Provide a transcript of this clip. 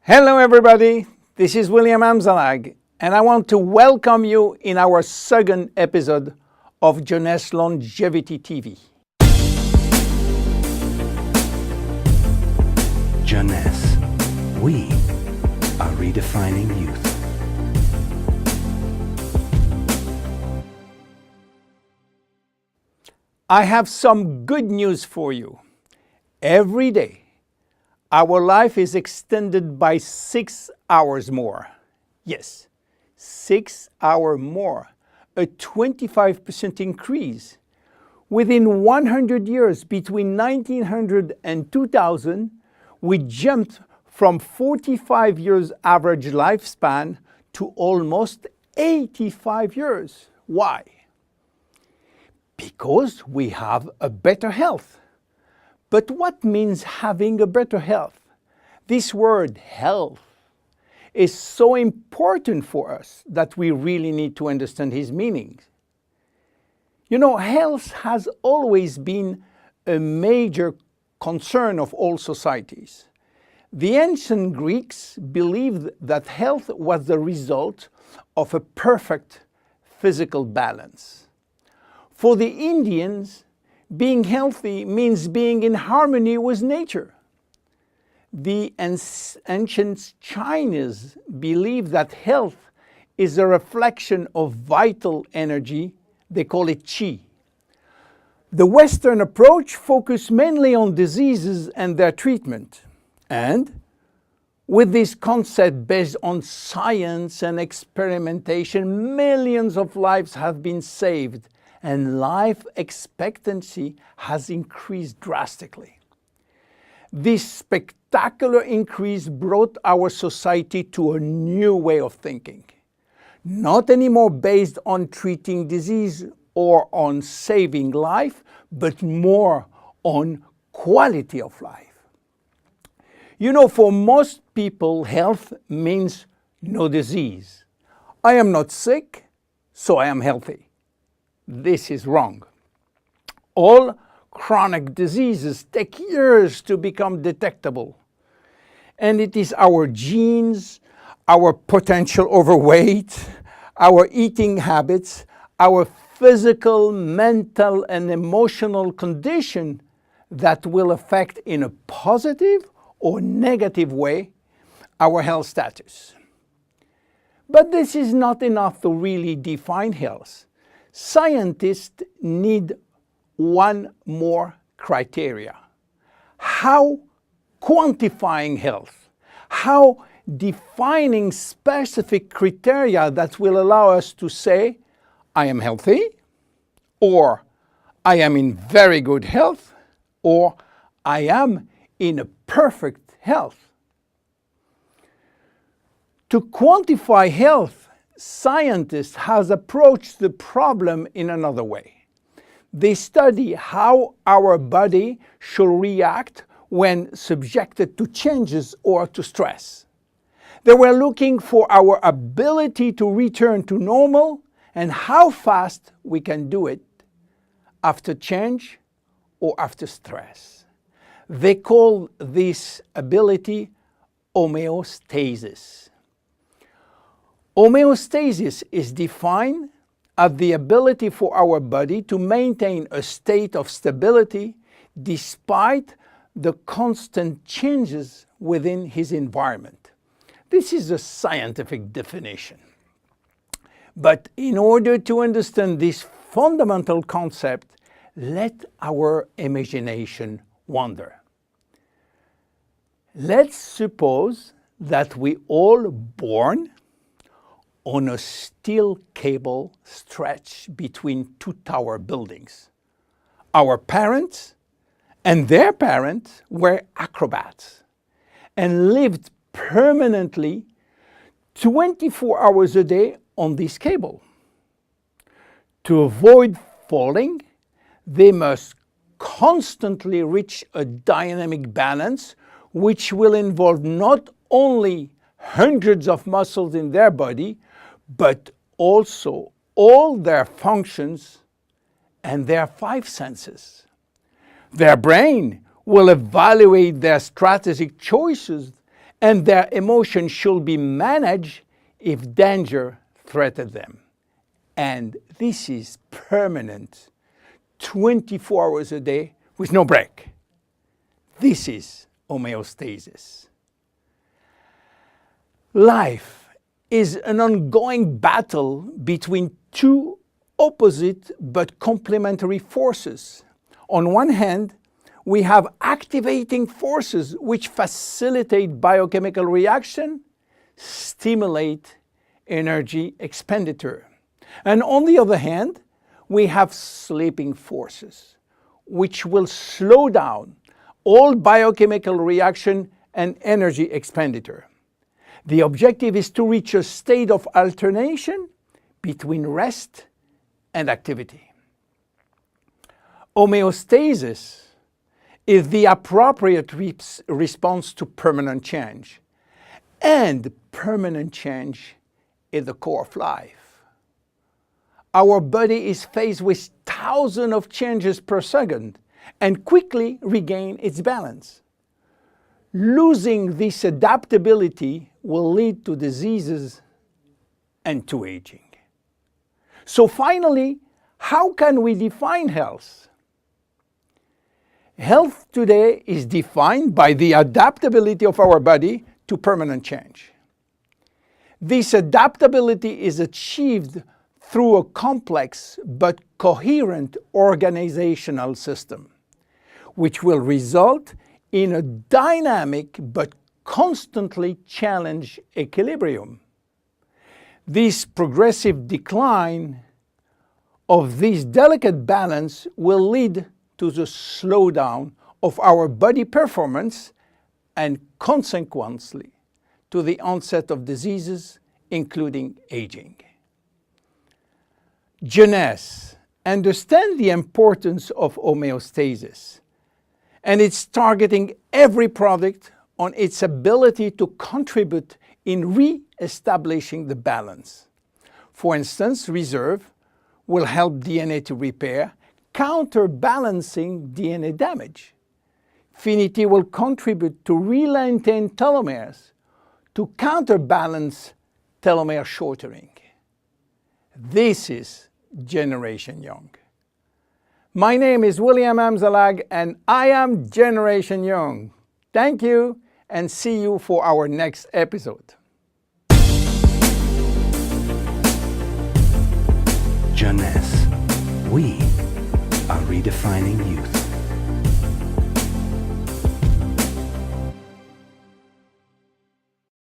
Hello everybody, this is William Amzalag, and I want to welcome you in our second episode of Jeunesse Longevity TV. Jeunesse, we are redefining youth. I have some good news for you. Every day, our life is extended by 6 hours more. Yes, 6 hours more, a 25% increase. Within 100 years, between 1900 and 2000, we jumped from 45 years average lifespan to almost 85 years. Why? Because we have a better health. But what means having a better health? This word health is so important for us that we really need to understand his meaning. You know, health has always been a major concern of all societies. The ancient Greeks believed that health was the result of a perfect physical balance. For the Indians, being healthy means being in harmony with nature. The ancient Chinese believe that health is a reflection of vital energy. They call it qi. The Western approach focuses mainly on diseases and their treatment. And with this concept based on science and experimentation, millions of lives have been saved and life expectancy has increased drastically. This spectacular increase brought our society to a new way of thinking, not anymore based on treating disease or on saving life, but more on quality of life. You know, for most people, health means no disease. I am not sick, so I am healthy. This is wrong. All chronic diseases take years to become detectable. And it is our genes, our potential overweight, our eating habits, our physical, mental, and emotional condition that will affect in a positive or negative way our health status. But this is not enough to really define health. Scientists need one more criteria. How quantifying health, how defining specific criteria that will allow us to say, I am healthy, or I am in very good health, or I am in a perfect health. To quantify health, scientists have approached the problem in another way. They study how our body should react when subjected to changes or to stress. They were looking for our ability to return to normal and how fast we can do it after change or after stress. They call this ability homeostasis. Homeostasis is defined as the ability for our body to maintain a state of stability despite the constant changes within his environment. This is a scientific definition. But in order to understand this fundamental concept, let our imagination wander. Let's suppose that we all born on a steel cable stretched between two tower buildings. Our parents and their parents were acrobats and lived permanently 24 hours a day on this cable. To avoid falling, they must constantly reach a dynamic balance, which will involve not only hundreds of muscles in their body, but also all their functions and their 5 senses. Their brain will evaluate their strategic choices and their emotions should be managed if danger threatens them. And this is permanent, 24 hours a day with no break. This is homeostasis. Life is an ongoing battle between two opposite but complementary forces. On one hand, we have activating forces which facilitate biochemical reaction, stimulate energy expenditure. And on the other hand, we have sleeping forces which will slow down all biochemical reaction and energy expenditure. The objective is to reach a state of alternation between rest and activity. Homeostasis is the appropriate response to permanent change. And permanent change is the core of life. Our body is faced with thousands of changes per second and quickly regain its balance. Losing this adaptability will lead to diseases and to aging. So finally, how can we define health? Health today is defined by the adaptability of our body to permanent change. This adaptability is achieved through a complex but coherent organizational system, which will result in a dynamic but constantly challenged equilibrium. This progressive decline of this delicate balance will lead to the slowdown of our body performance and consequently to the onset of diseases, including aging. Jeunesse understands the importance of homeostasis, and it's targeting every product on its ability to contribute in re-establishing the balance. For instance, Reserve will help DNA to repair, counterbalancing DNA damage. Finity will contribute to re-lengthen telomeres to counterbalance telomere shortening. This is Generation Young. My name is William Amzalag and I am Generation Young. Thank you and see you for our next episode. Jeunesse. We are redefining youth.